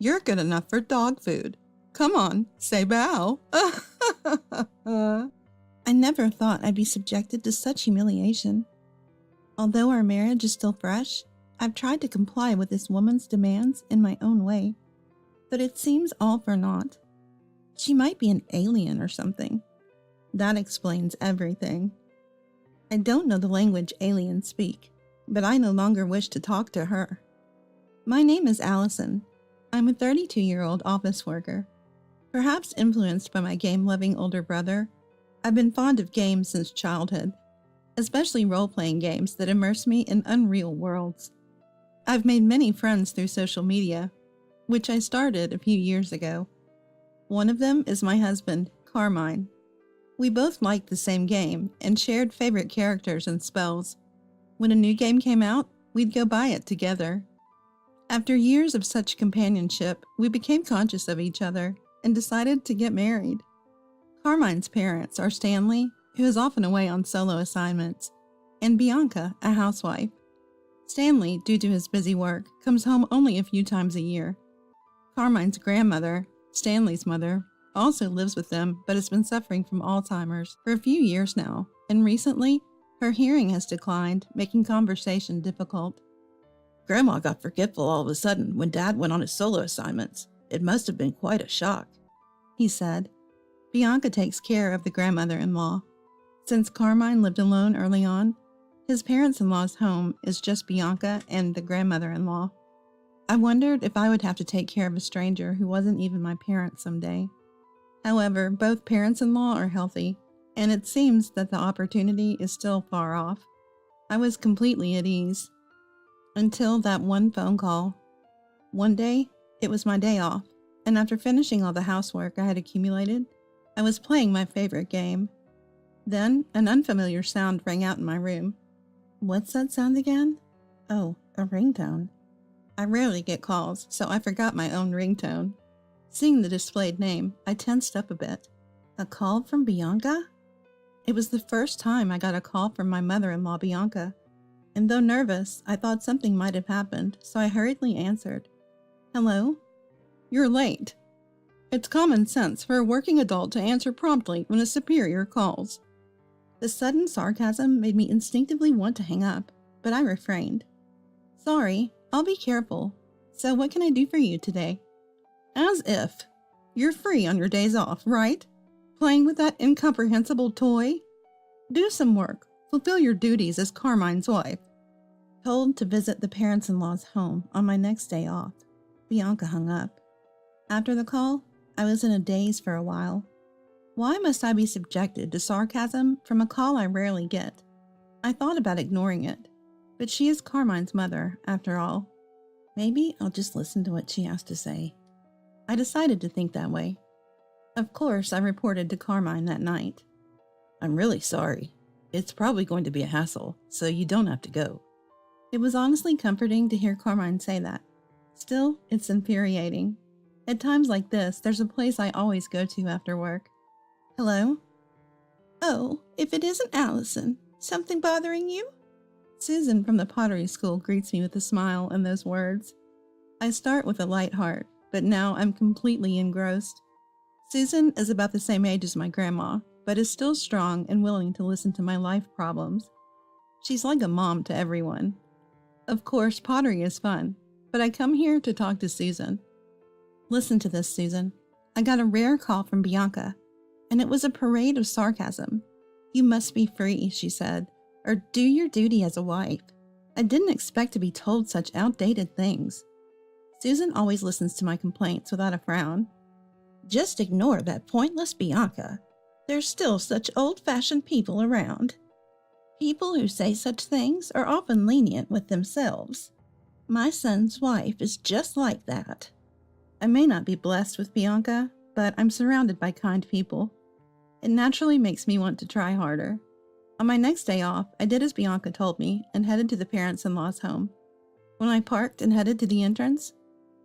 You're good enough for dog food. Come on, say bow. I never thought I'd be subjected to such humiliation. Although our marriage is still fresh, I've tried to comply with this woman's demands in my own way, but it seems all for naught. She might be an alien or something. That explains everything. I don't know the language aliens speak, but I no longer wish to talk to her. My name is Allison. I'm a 32-year-old office worker. Perhaps influenced by my game-loving older brother, I've been fond of games since childhood, especially role-playing games that immerse me in unreal worlds. I've made many friends through social media, which I started a few years ago. One of them is my husband, Carmine. We both liked the same game and shared favorite characters and spells. When a new game came out, we'd go buy it together. After years of such companionship, we became conscious of each other and decided to get married. Carmine's parents are Stanley, who is often away on solo assignments, and Bianca, a housewife. Stanley, due to his busy work, comes home only a few times a year. Carmine's grandmother, Stanley's mother, also lives with them but has been suffering from Alzheimer's for a few years now, and recently, her hearing has declined, making conversation difficult. Grandma got forgetful all of a sudden when Dad went on his solo assignments. It must have been quite a shock, he said. Bianca takes care of the grandmother-in-law. Since Carmine lived alone early on, his parents-in-law's home is just Bianca and the grandmother-in-law. I wondered if I would have to take care of a stranger who wasn't even my parent someday. However, both parents-in-law are healthy, and it seems that the opportunity is still far off. I was completely at ease. Until that one phone call. One day, it was my day off, and after finishing all the housework I had accumulated, I was playing my favorite game. Then, an unfamiliar sound rang out in my room. What's that sound again? Oh, a ringtone. I rarely get calls, so I forgot my own ringtone. Seeing the displayed name, I tensed up a bit. A call from Bianca? It was the first time I got a call from my mother-in-law, Bianca, and though nervous, I thought something might have happened, so I hurriedly answered. Hello? You're late. It's common sense for a working adult to answer promptly when a superior calls. The sudden sarcasm made me instinctively want to hang up, but I refrained. Sorry, I'll be careful. So what can I do for you today? As if. You're free on your days off, right? Playing with that incomprehensible toy? Do some work. Fulfill your duties as Carmine's wife. Told to visit the parents-in-law's home on my next day off, Bianca hung up. After the call, I was in a daze for a while. Why must I be subjected to sarcasm from a call I rarely get? I thought about ignoring it, but she is Carmine's mother, after all. Maybe I'll just listen to what she has to say. I decided to think that way. Of course, I reported to Carmine that night. I'm really sorry. It's probably going to be a hassle, so you don't have to go. It was honestly comforting to hear Carmine say that. Still, it's infuriating. At times like this, there's a place I always go to after work. Hello? Oh, if it isn't Allison, something bothering you? Susan from the pottery school greets me with a smile and those words. I start with a light heart, but now I'm completely engrossed. Susan is about the same age as my grandma, but is still strong and willing to listen to my life problems. She's like a mom to everyone. Of course, pottery is fun, but I come here to talk to Susan. Listen to this, Susan. I got a rare call from Bianca, and it was a parade of sarcasm. You must be free, she said, or do your duty as a wife. I didn't expect to be told such outdated things. Susan always listens to my complaints without a frown. Just ignore that pointless Bianca. There's still such old-fashioned people around. People who say such things are often lenient with themselves. My son's wife is just like that. I may not be blessed with Bianca, but I'm surrounded by kind people. It naturally makes me want to try harder. On my next day off, I did as Bianca told me and headed to the parents-in-law's home. When I parked and headed to the entrance,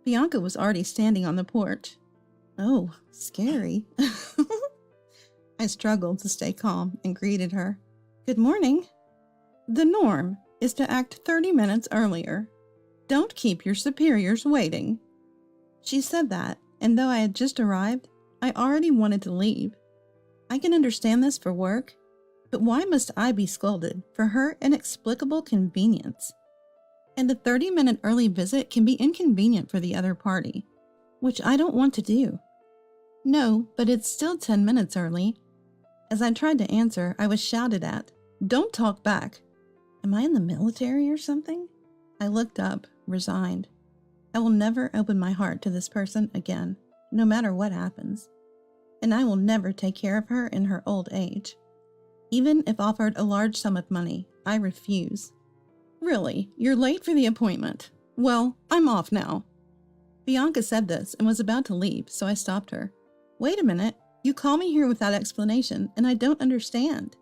Bianca was already standing on the porch. Oh, scary. I struggled to stay calm and greeted her. Good morning. The norm is to act 30 minutes earlier. Don't keep your superiors waiting. She said that, and though I had just arrived, I already wanted to leave. I can understand this for work, but why must I be scolded for her inexplicable convenience? And a 30-minute early visit can be inconvenient for the other party, which I don't want to do. No, but it's still 10 minutes early. As I tried to answer, I was shouted at. Don't talk back. Am I in the military or something? I looked up, resigned. I will never open my heart to this person again, no matter what happens. And I will never take care of her in her old age. Even if offered a large sum of money, I refuse. Really, you're late for the appointment. Well, I'm off now. Bianca said this and was about to leave, so I stopped her. Wait a minute, you call me here without explanation, and I don't understand.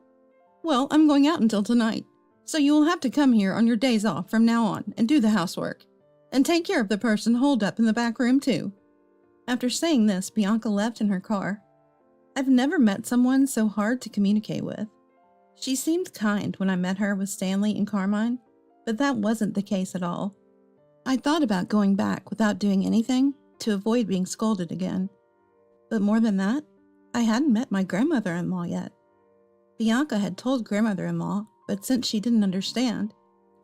Well, I'm going out until tonight, so you will have to come here on your days off from now on and do the housework. And take care of the person holed up in the back room too. After saying this, Bianca left in her car. I've never met someone so hard to communicate with. She seemed kind when I met her with Stanley and Carmine, but that wasn't the case at all. I thought about going back without doing anything to avoid being scolded again. But more than that, I hadn't met my grandmother-in-law yet. Bianca had told grandmother-in-law, but since she didn't understand,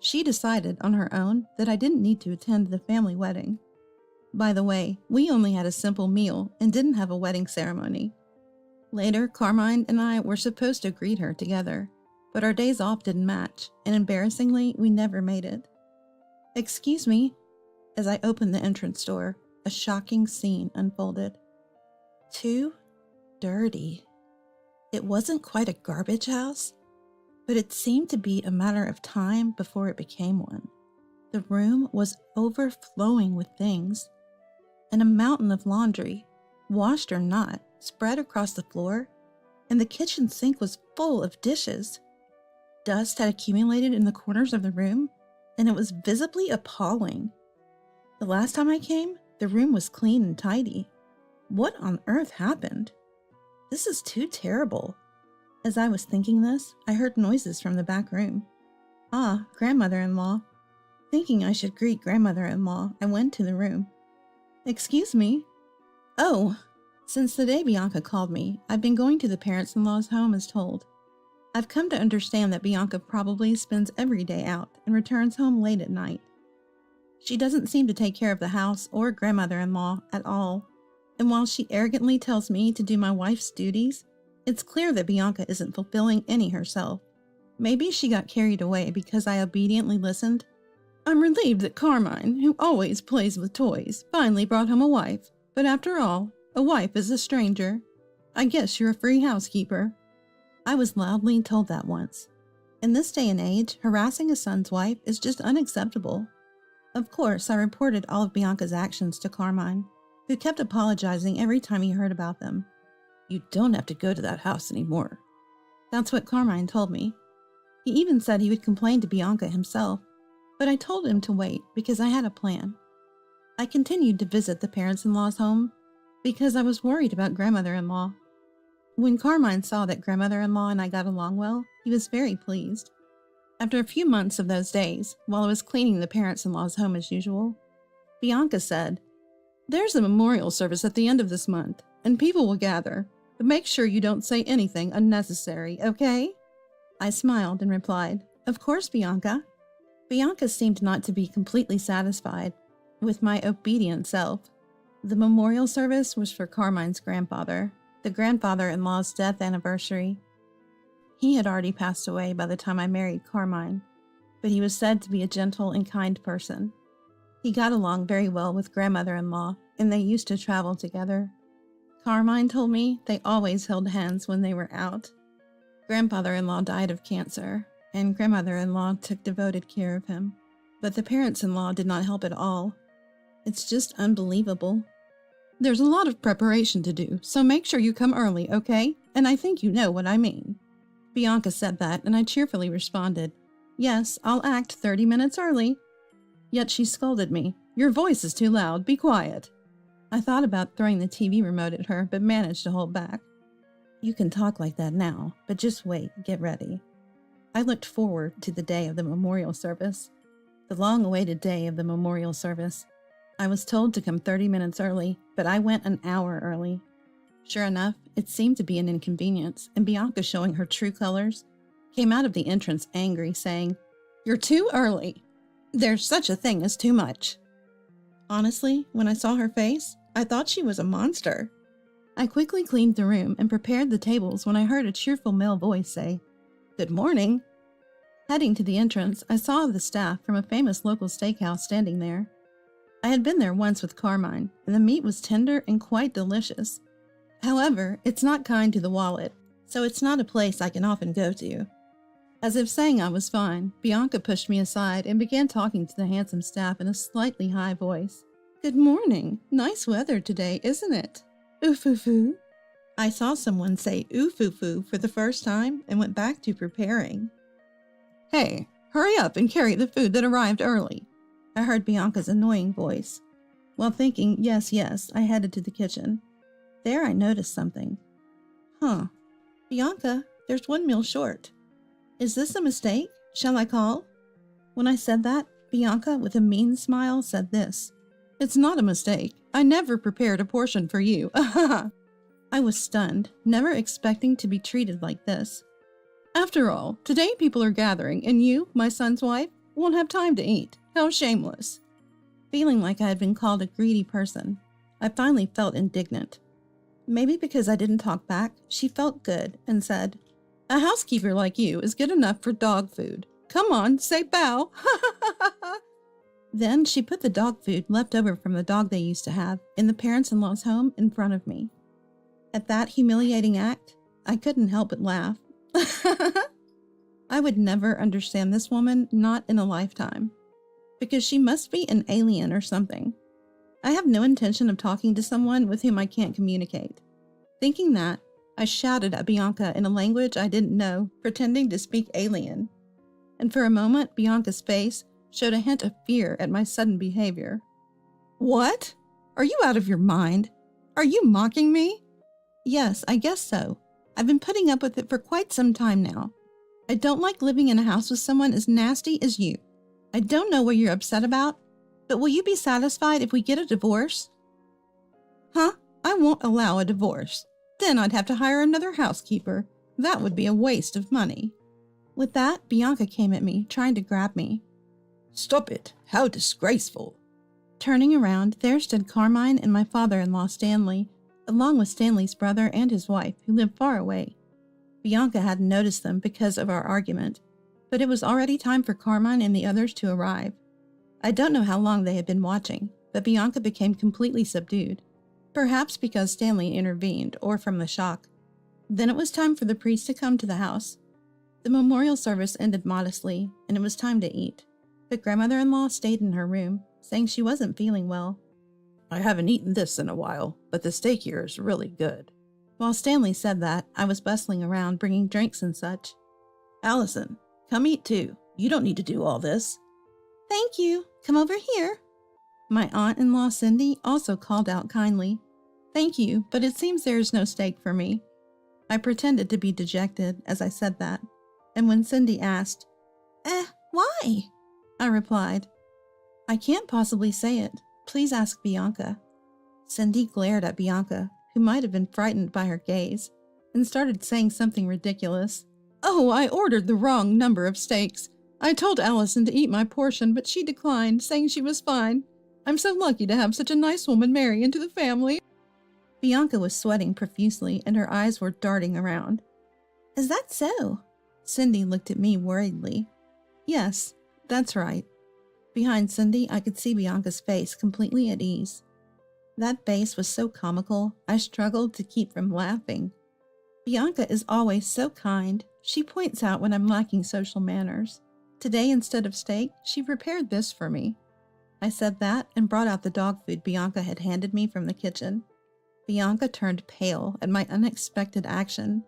she decided on her own that I didn't need to attend the family wedding. By the way, we only had a simple meal and didn't have a wedding ceremony. Later, Carmine and I were supposed to greet her together, but our days off didn't match, and embarrassingly, we never made it. Excuse me. As I opened the entrance door, a shocking scene unfolded. Too dirty. It wasn't quite a garbage house, but it seemed to be a matter of time before it became one. The room was overflowing with things, and a mountain of laundry, washed or not, spread across the floor, and the kitchen sink was full of dishes. Dust had accumulated in the corners of the room, and it was visibly appalling. The last time I came, the room was clean and tidy. What on earth happened? This is too terrible. As I was thinking this, I heard noises from the back room. Ah, grandmother-in-law. Thinking I should greet grandmother-in-law, I went to the room. Excuse me. Oh, since the day Bianca called me, I've been going to the parents-in-law's home as told. I've come to understand that Bianca probably spends every day out and returns home late at night. She doesn't seem to take care of the house or grandmother-in-law at all, and while she arrogantly tells me to do my wife's duties, it's clear that Bianca isn't fulfilling any herself. Maybe she got carried away because I obediently listened. I'm relieved that Carmine, who always plays with toys, finally brought home a wife, but after all, a wife is a stranger. I guess you're a free housekeeper. I was loudly told that once. In this day and age, harassing a son's wife is just unacceptable. Of course, I reported all of Bianca's actions to Carmine, who kept apologizing every time he heard about them. You don't have to go to that house anymore. That's what Carmine told me. He even said he would complain to Bianca himself, but I told him to wait because I had a plan. I continued to visit the parents-in-law's home because I was worried about grandmother-in-law. When Carmine saw that grandmother-in-law and I got along well, he was very pleased. After a few months of those days, while I was cleaning the parents-in-law's home as usual, Bianca said, "There's a memorial service at the end of this month, and people will gather, but make sure you don't say anything unnecessary, okay?" I smiled and replied, "Of course, Bianca." Bianca seemed not to be completely satisfied with my obedient self. The memorial service was for Carmine's grandfather, the grandfather-in-law's death anniversary. He had already passed away by the time I married Carmine, but he was said to be a gentle and kind person. He got along very well with grandmother-in-law, and they used to travel together. Carmine told me they always held hands when they were out. Grandfather-in-law died of cancer, and grandmother-in-law took devoted care of him. But the parents-in-law did not help at all. It's just unbelievable. There's a lot of preparation to do, so make sure you come early, okay? And I think you know what I mean. Bianca said that, and I cheerfully responded, "Yes, I'll act 30 minutes early." Yet she scolded me. "Your voice is too loud, be quiet." I thought about throwing the TV remote at her, but managed to hold back. "You can talk like that now, but just wait, get ready." I looked forward to the day of the memorial service. The long-awaited day of the memorial service. I was told to come 30 minutes early, but I went an hour early. Sure enough, it seemed to be an inconvenience, and Bianca, showing her true colors, came out of the entrance angry, saying, "You're too early. There's such a thing as too much." Honestly, when I saw her face, I thought she was a monster. I quickly cleaned the room and prepared the tables when I heard a cheerful male voice say, "Good morning." Heading to the entrance, I saw the staff from a famous local steakhouse standing there. I had been there once with Carmine, and the meat was tender and quite delicious. However, it's not kind to the wallet, so it's not a place I can often go to. As if saying I was fine, Bianca pushed me aside and began talking to the handsome staff in a slightly high voice. "Good morning. Nice weather today, isn't it? Oof-oo-foo." I saw someone say oof-oo-foo for the first time and went back to preparing. "Hey, hurry up and carry the food that arrived early," I heard Bianca's annoying voice. While thinking, yes, I headed to the kitchen. There I noticed something. Bianca, there's one meal short. Is this a mistake? Shall I call? When I said that, Bianca, with a mean smile, said this. "It's not a mistake. I never prepared a portion for you." I was stunned, never expecting to be treated like this. "After all, today people are gathering, and you, my son's wife, won't have time to eat. How shameless." Feeling like I had been called a greedy person, I finally felt indignant. Maybe because I didn't talk back, she felt good and said, "A housekeeper like you is good enough for dog food. Come on, say bow." Then she put the dog food left over from the dog they used to have in the parents-in-law's home in front of me. At that humiliating act, I couldn't help but laugh. I would never understand this woman, not in a lifetime. Because she must be an alien or something. I have no intention of talking to someone with whom I can't communicate. Thinking that, I shouted at Bianca in a language I didn't know, pretending to speak alien. And for a moment, Bianca's face showed a hint of fear at my sudden behavior. "What? Are you out of your mind? Are you mocking me?" "Yes, I guess so. I've been putting up with it for quite some time now. I don't like living in a house with someone as nasty as you. I don't know what you're upset about, but will you be satisfied if we get a divorce?" I won't allow a divorce. Then I'd have to hire another housekeeper. That would be a waste of money. With that, Bianca came at me, trying to grab me. "Stop it! How disgraceful!" Turning around, there stood Carmine and my father-in-law, Stanley, along with Stanley's brother and his wife, who lived far away. Bianca hadn't noticed them because of our argument, but it was already time for Carmine and the others to arrive. I don't know how long they had been watching, but Bianca became completely subdued, perhaps because Stanley intervened or from the shock. Then it was time for the priest to come to the house. The memorial service ended modestly, and it was time to eat, but grandmother-in-law stayed in her room, saying she wasn't feeling well. "I haven't eaten this in a while, but the steak here is really good." While Stanley said that, I was bustling around, bringing drinks and such. "Allison, come eat too. You don't need to do all this." "Thank you. Come over here." My aunt-in-law Cindy also called out kindly. "Thank you, but it seems there is no steak for me." I pretended to be dejected as I said that, and when Cindy asked, why?" I replied, "I can't possibly say it. Please ask Bianca." Cindy glared at Bianca, who might have been frightened by her gaze, and started saying something ridiculous. "Oh, I ordered the wrong number of steaks. I told Allison to eat my portion, but she declined, saying she was fine. I'm so lucky to have such a nice woman marry into the family." Bianca was sweating profusely, and her eyes were darting around. "Is that so?" Cindy looked at me worriedly. "Yes, that's right." Behind Cindy, I could see Bianca's face completely at ease. That face was so comical, I struggled to keep from laughing. Bianca is always so kind. She points out when I'm lacking social manners. Today, instead of steak, she prepared this for me. I said that and brought out the dog food Bianca had handed me from the kitchen. Bianca turned pale at my unexpected action.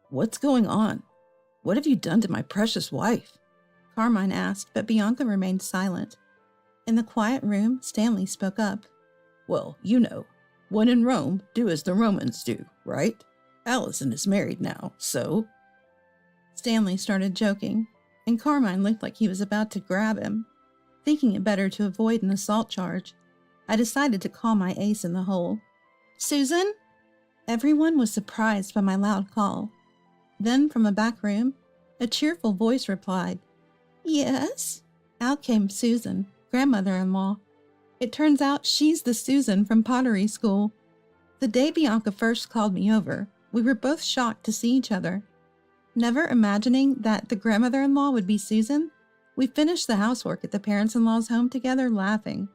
"What's going on? What have you done to my precious wife?" Carmine asked, but Bianca remained silent. In the quiet room, Stanley spoke up. "Well, you know, when in Rome, do as the Romans do, right? Allison is married now, so—" Stanley started joking, and Carmine looked like he was about to grab him, thinking it better to avoid an assault charge. I decided to call my ace in the hole. "Susan?" Everyone was surprised by my loud call. Then, from a back room, a cheerful voice replied, "Yes?" Out came Susan, grandmother-in-law. It turns out she's the Susan from pottery school. The day Bianca first called me over, we were both shocked to see each other. Never imagining that the grandmother-in-law would be Susan, we finished the housework at the parents-in-law's home together laughing.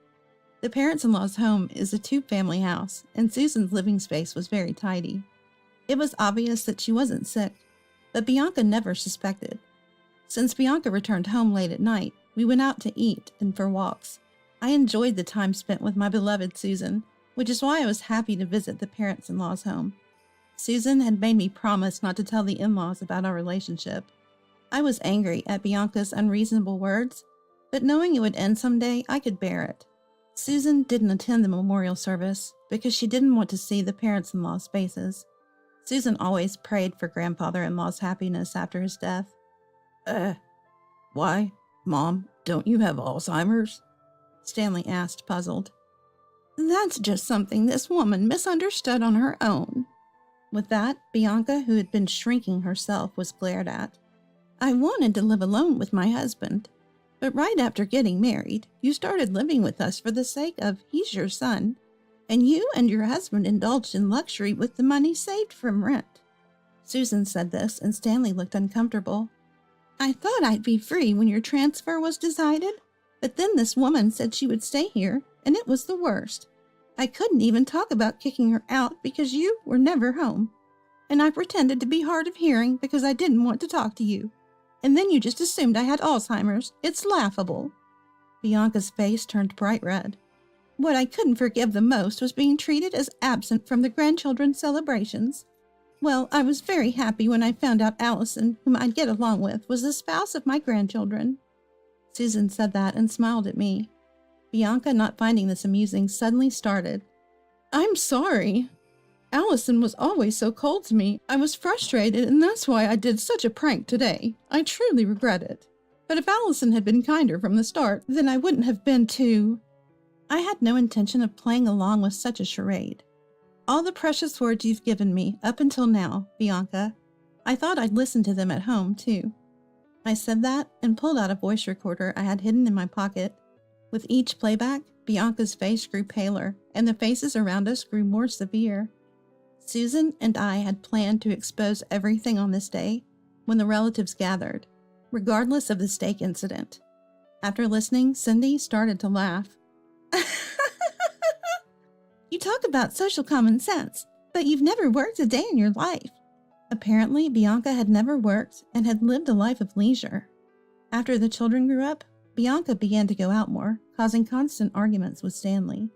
The parents-in-law's home is a two-family house, and Susan's living space was very tidy. It was obvious that she wasn't sick, but Bianca never suspected. Since Bianca returned home late at night, we went out to eat and for walks. I enjoyed the time spent with my beloved Susan, which is why I was happy to visit the parents-in-law's home. Susan had made me promise not to tell the in-laws about our relationship. I was angry at Bianca's unreasonable words, but knowing it would end someday, I could bear it. Susan didn't attend the memorial service because she didn't want to see the parents-in-law's faces. Susan always prayed for grandfather-in-law's happiness after his death. Why, Mom, don't you have Alzheimer's?" Stanley asked, puzzled. "That's just something this woman misunderstood on her own." With that, Bianca, who had been shrinking herself, was glared at. "I wanted to live alone with my husband, but right after getting married, you started living with us for the sake of he's your son, and you and your husband indulged in luxury with the money saved from rent." Susan said this, and Stanley looked uncomfortable. "I thought I'd be free when your transfer was decided, but then this woman said she would stay here, and it was the worst. I couldn't even talk about kicking her out because you were never home. And I pretended to be hard of hearing because I didn't want to talk to you. And then you just assumed I had Alzheimer's. It's laughable." Bianca's face turned bright red. "What I couldn't forgive the most was being treated as absent from the grandchildren's celebrations. Well, I was very happy when I found out Allison, whom I'd get along with, was the spouse of my grandchildren." Susan said that and smiled at me. Bianca, not finding this amusing, suddenly started. "I'm sorry. Allison was always so cold to me. I was frustrated, and that's why I did such a prank today. I truly regret it. But if Allison had been kinder from the start, then I wouldn't have been too—" I had no intention of playing along with such a charade. "All the precious words you've given me up until now, Bianca, I thought I'd listen to them at home, too." I said that and pulled out a voice recorder I had hidden in my pocket. With each playback, Bianca's face grew paler, and the faces around us grew more severe. Susan and I had planned to expose everything on this day when the relatives gathered, regardless of the steak incident. After listening, Cindy started to laugh. "You talk about social common sense, but you've never worked a day in your life." Apparently, Bianca had never worked and had lived a life of leisure. After the children grew up, Bianca began to go out more, causing constant arguments with Stanley.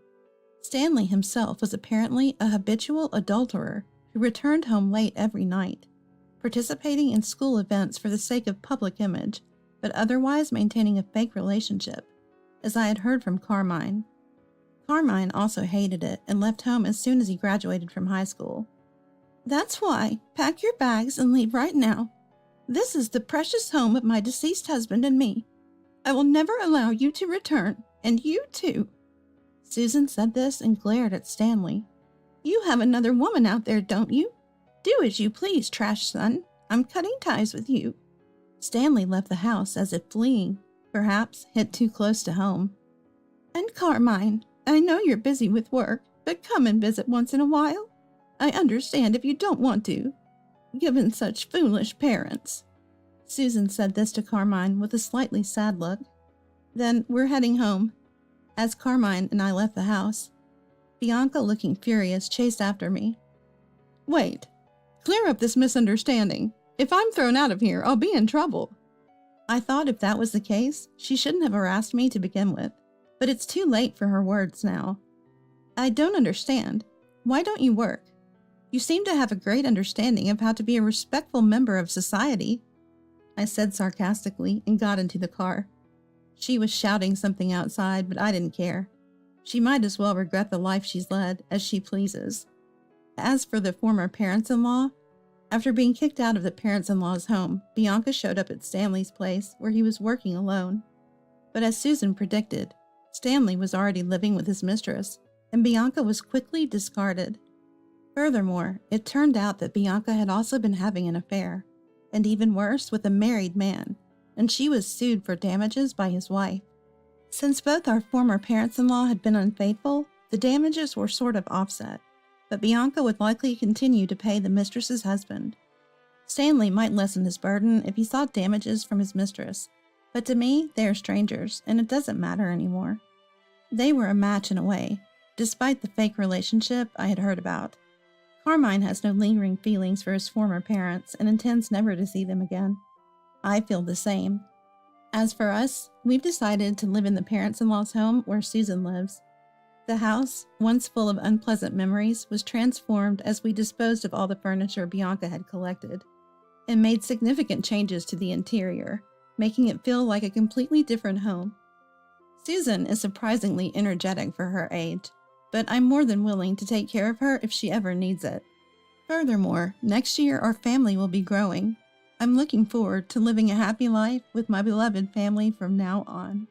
Stanley himself was apparently a habitual adulterer who returned home late every night, participating in school events for the sake of public image, but otherwise maintaining a fake relationship, as I had heard from Carmine. Carmine also hated it and left home as soon as he graduated from high school. "That's why, pack your bags and leave right now. This is the precious home of my deceased husband and me. I will never allow you to return, and you too." Susan said this and glared at Stanley. "You have another woman out there, don't you? Do as you please, trash son. I'm cutting ties with you." Stanley left the house as if fleeing, perhaps hit too close to home. "And Carmine, I know you're busy with work, but come and visit once in a while. I understand if you don't want to, given such foolish parents." Susan said this to Carmine with a slightly sad look. "Then we're heading home." As Carmine and I left the house, Bianca, looking furious, chased after me. "Wait, clear up this misunderstanding. If I'm thrown out of here, I'll be in trouble." I thought if that was the case, she shouldn't have harassed me to begin with, but it's too late for her words now. "I don't understand. Why don't you work? You seem to have a great understanding of how to be a respectful member of society," I said sarcastically and got into the car. She was shouting something outside, but I didn't care. She might as well regret the life she's led as she pleases. As for the former parents-in-law, after being kicked out of the parents-in-law's home, Bianca showed up at Stanley's place where he was working alone. But as Susan predicted, Stanley was already living with his mistress, and Bianca was quickly discarded. Furthermore, it turned out that Bianca had also been having an affair, and even worse, with a married man, and she was sued for damages by his wife. Since both our former parents-in-law had been unfaithful, the damages were sort of offset, but Bianca would likely continue to pay the mistress's husband. Stanley might lessen his burden if he sought damages from his mistress, but to me, they are strangers, and it doesn't matter anymore. They were a match in a way, despite the fake relationship I had heard about. Carmine has no lingering feelings for his former parents and intends never to see them again. I feel the same. As for us, we've decided to live in the parents-in-law's home where Susan lives. The house, once full of unpleasant memories, was transformed as we disposed of all the furniture Bianca had collected, and made significant changes to the interior, making it feel like a completely different home. Susan is surprisingly energetic for her age, but I'm more than willing to take care of her if she ever needs it. Furthermore, next year our family will be growing. I'm looking forward to living a happy life with my beloved family from now on.